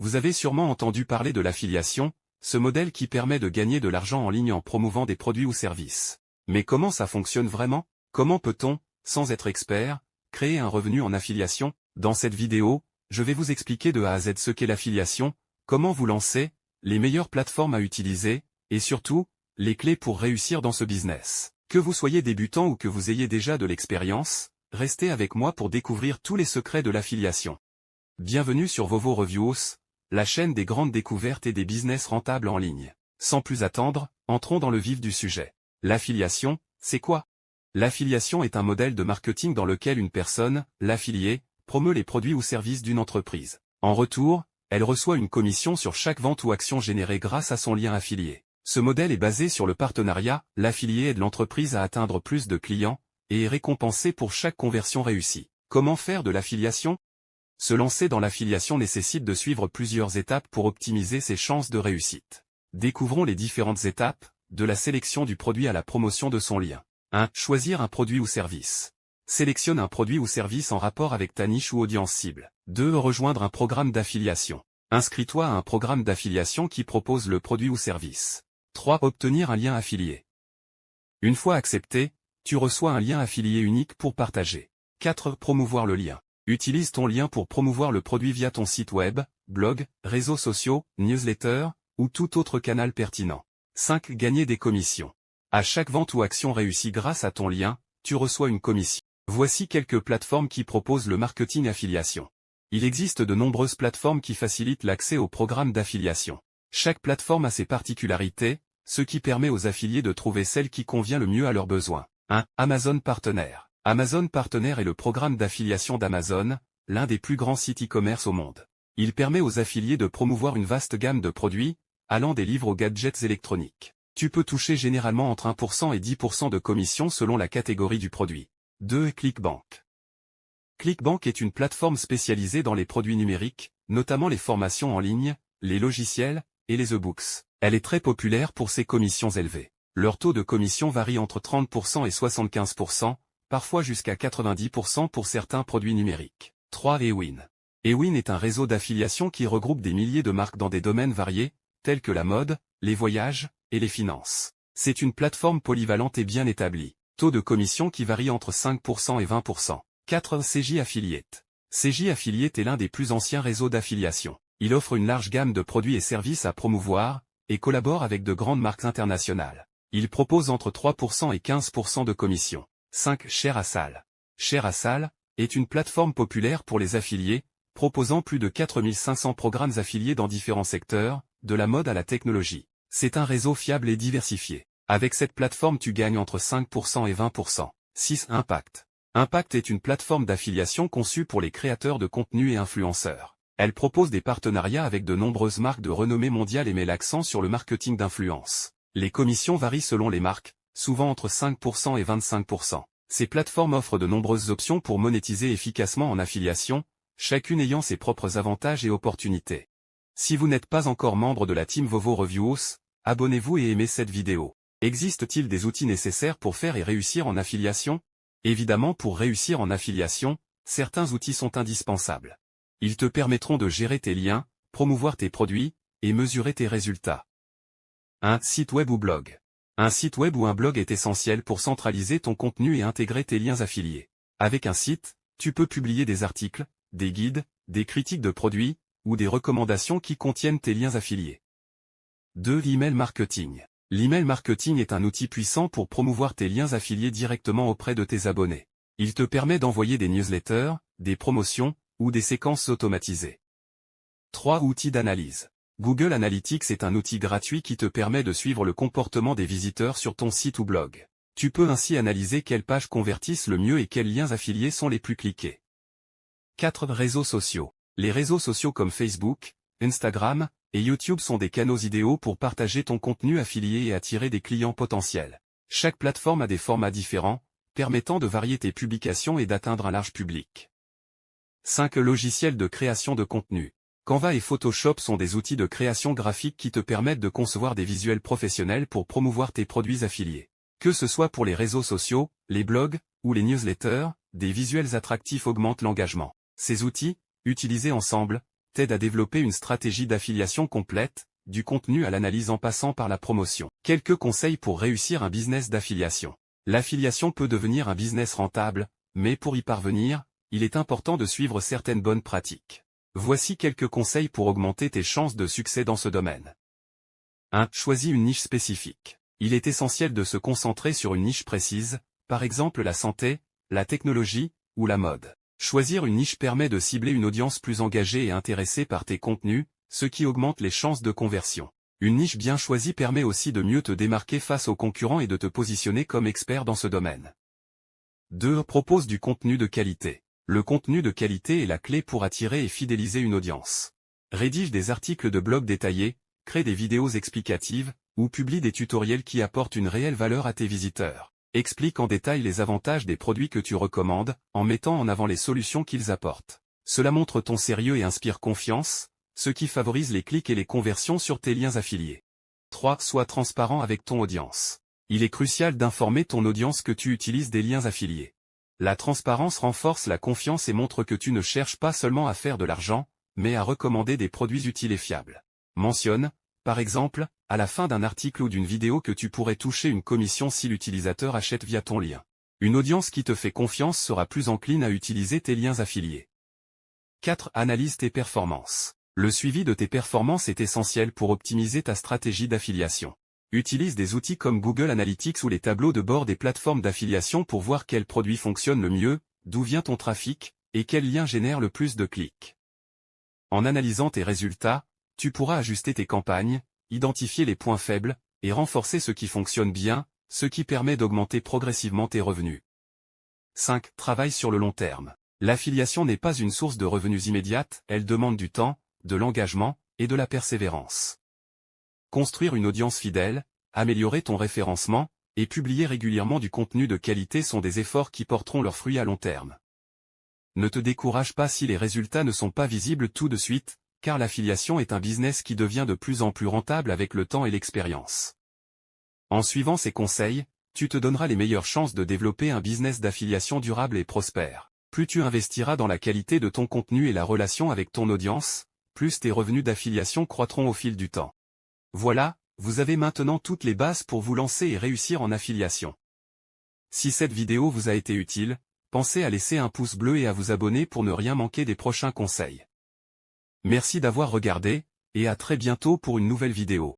Vous avez sûrement entendu parler de l'affiliation, ce modèle qui permet de gagner de l'argent en ligne en promouvant des produits ou services. Mais comment ça fonctionne vraiment? Comment peut-on, sans être expert, créer un revenu en affiliation? Dans cette vidéo, je vais vous expliquer de A à Z ce qu'est l'affiliation, comment vous lancer, les meilleures plateformes à utiliser, et surtout, les clés pour réussir dans ce business. Que vous soyez débutant ou que vous ayez déjà de l'expérience, restez avec moi pour découvrir tous les secrets de l'affiliation. Bienvenue sur Vovo Reviews, la chaîne des grandes découvertes et des business rentables en ligne. Sans plus attendre, entrons dans le vif du sujet. L'affiliation, c'est quoi? L'affiliation est un modèle de marketing dans lequel une personne, l'affilié, promeut les produits ou services d'une entreprise. En retour, elle reçoit une commission sur chaque vente ou action générée grâce à son lien affilié. Ce modèle est basé sur le partenariat, l'affilié aide l'entreprise à atteindre plus de clients, et est récompensé pour chaque conversion réussie. Comment faire de l'affiliation? Se lancer dans l'affiliation nécessite de suivre plusieurs étapes pour optimiser ses chances de réussite. Découvrons les différentes étapes, de la sélection du produit à la promotion de son lien. 1. Choisir un produit ou service. Sélectionne un produit ou service en rapport avec ta niche ou audience cible. 2. Rejoindre un programme d'affiliation. Inscris-toi à un programme d'affiliation qui propose le produit ou service. 3. Obtenir un lien affilié. Une fois accepté, tu reçois un lien affilié unique pour partager. 4. Promouvoir le lien. Utilise ton lien pour promouvoir le produit via ton site web, blog, réseaux sociaux, newsletter, ou tout autre canal pertinent. 5. Gagner des commissions. À chaque vente ou action réussie grâce à ton lien, tu reçois une commission. Voici quelques plateformes qui proposent le marketing affiliation. Il existe de nombreuses plateformes qui facilitent l'accès aux programmes d'affiliation. Chaque plateforme a ses particularités, ce qui permet aux affiliés de trouver celle qui convient le mieux à leurs besoins. 1. Amazon Partenaire. Amazon Partenaire est le programme d'affiliation d'Amazon, l'un des plus grands sites e-commerce au monde. Il permet aux affiliés de promouvoir une vaste gamme de produits, allant des livres aux gadgets électroniques. Tu peux toucher généralement entre 1% et 10% de commission selon la catégorie du produit. 2. ClickBank. ClickBank est une plateforme spécialisée dans les produits numériques, notamment les formations en ligne, les logiciels, et les e-books. Elle est très populaire pour ses commissions élevées. Leur taux de commission varie entre 30% et 75%, parfois jusqu'à 90% pour certains produits numériques. 3. Ewin. Ewin est un réseau d'affiliation qui regroupe des milliers de marques dans des domaines variés, tels que la mode, les voyages, et les finances. C'est une plateforme polyvalente et bien établie. Taux de commission qui varie entre 5% et 20%. 4. CJ Affiliate. CJ Affiliate est l'un des plus anciens réseaux d'affiliation. Il offre une large gamme de produits et services à promouvoir, et collabore avec de grandes marques internationales. Il propose entre 3% et 15% de commission. 5. ShareASale. ShareASale est une plateforme populaire pour les affiliés, proposant plus de 4500 programmes affiliés dans différents secteurs, de la mode à la technologie. C'est un réseau fiable et diversifié. Avec cette plateforme tu gagnes entre 5% et 20%. 6. Impact. Impact est une plateforme d'affiliation conçue pour les créateurs de contenu et influenceurs. Elle propose des partenariats avec de nombreuses marques de renommée mondiale et met l'accent sur le marketing d'influence. Les commissions varient selon les marques, souvent entre 5% et 25%. Ces plateformes offrent de nombreuses options pour monétiser efficacement en affiliation, chacune ayant ses propres avantages et opportunités. Si vous n'êtes pas encore membre de la team Vovo Reviews, abonnez-vous et aimez cette vidéo. Existe-t-il des outils nécessaires pour faire et réussir en affiliation? Évidemment, pour réussir en affiliation, certains outils sont indispensables. Ils te permettront de gérer tes liens, promouvoir tes produits, et mesurer tes résultats. Un site web ou blog. Un site web ou un blog est essentiel pour centraliser ton contenu et intégrer tes liens affiliés. Avec un site, tu peux publier des articles, des guides, des critiques de produits, ou des recommandations qui contiennent tes liens affiliés. 2. L'email marketing. L'email marketing est un outil puissant pour promouvoir tes liens affiliés directement auprès de tes abonnés. Il te permet d'envoyer des newsletters, des promotions, ou des séquences automatisées. 3. Outils d'analyse. Google Analytics est un outil gratuit qui te permet de suivre le comportement des visiteurs sur ton site ou blog. Tu peux ainsi analyser quelles pages convertissent le mieux et quels liens affiliés sont les plus cliqués. 4. Réseaux sociaux. Les réseaux sociaux comme Facebook, Instagram, et YouTube sont des canaux idéaux pour partager ton contenu affilié et attirer des clients potentiels. Chaque plateforme a des formats différents, permettant de varier tes publications et d'atteindre un large public. 5. Logiciels de création de contenu. Canva et Photoshop sont des outils de création graphique qui te permettent de concevoir des visuels professionnels pour promouvoir tes produits affiliés. Que ce soit pour les réseaux sociaux, les blogs, ou les newsletters, des visuels attractifs augmentent l'engagement. Ces outils, utilisés ensemble, t'aide à développer une stratégie d'affiliation complète, du contenu à l'analyse en passant par la promotion. Quelques conseils pour réussir un business d'affiliation. L'affiliation peut devenir un business rentable, mais pour y parvenir, il est important de suivre certaines bonnes pratiques. Voici quelques conseils pour augmenter tes chances de succès dans ce domaine. 1. Choisis une niche spécifique. Il est essentiel de se concentrer sur une niche précise, par exemple la santé, la technologie, ou la mode. Choisir une niche permet de cibler une audience plus engagée et intéressée par tes contenus, ce qui augmente les chances de conversion. Une niche bien choisie permet aussi de mieux te démarquer face aux concurrents et de te positionner comme expert dans ce domaine. 2. Propose du contenu de qualité. Le contenu de qualité est la clé pour attirer et fidéliser une audience. Rédige des articles de blog détaillés, crée des vidéos explicatives, ou publie des tutoriels qui apportent une réelle valeur à tes visiteurs. Explique en détail les avantages des produits que tu recommandes, en mettant en avant les solutions qu'ils apportent. Cela montre ton sérieux et inspire confiance, ce qui favorise les clics et les conversions sur tes liens affiliés. 3. Sois transparent avec ton audience. Il est crucial d'informer ton audience que tu utilises des liens affiliés. La transparence renforce la confiance et montre que tu ne cherches pas seulement à faire de l'argent, mais à recommander des produits utiles et fiables. Mentionne, par exemple, à la fin d'un article ou d'une vidéo que tu pourrais toucher une commission si l'utilisateur achète via ton lien. Une audience qui te fait confiance sera plus encline à utiliser tes liens affiliés. 4. Analyse tes performances. Le suivi de tes performances est essentiel pour optimiser ta stratégie d'affiliation. Utilise des outils comme Google Analytics ou les tableaux de bord des plateformes d'affiliation pour voir quel produit fonctionne le mieux, d'où vient ton trafic, et quel lien génère le plus de clics. En analysant tes résultats, tu pourras ajuster tes campagnes, identifier les points faibles, et renforcer ce qui fonctionne bien, ce qui permet d'augmenter progressivement tes revenus. 5. Travaille sur le long terme. L'affiliation n'est pas une source de revenus immédiate, elle demande du temps, de l'engagement, et de la persévérance. Construire une audience fidèle, améliorer ton référencement, et publier régulièrement du contenu de qualité sont des efforts qui porteront leurs fruits à long terme. Ne te décourage pas si les résultats ne sont pas visibles tout de suite, car l'affiliation est un business qui devient de plus en plus rentable avec le temps et l'expérience. En suivant ces conseils, tu te donneras les meilleures chances de développer un business d'affiliation durable et prospère. Plus tu investiras dans la qualité de ton contenu et la relation avec ton audience, plus tes revenus d'affiliation croîtront au fil du temps. Voilà, vous avez maintenant toutes les bases pour vous lancer et réussir en affiliation. Si cette vidéo vous a été utile, pensez à laisser un pouce bleu et à vous abonner pour ne rien manquer des prochains conseils. Merci d'avoir regardé, et à très bientôt pour une nouvelle vidéo.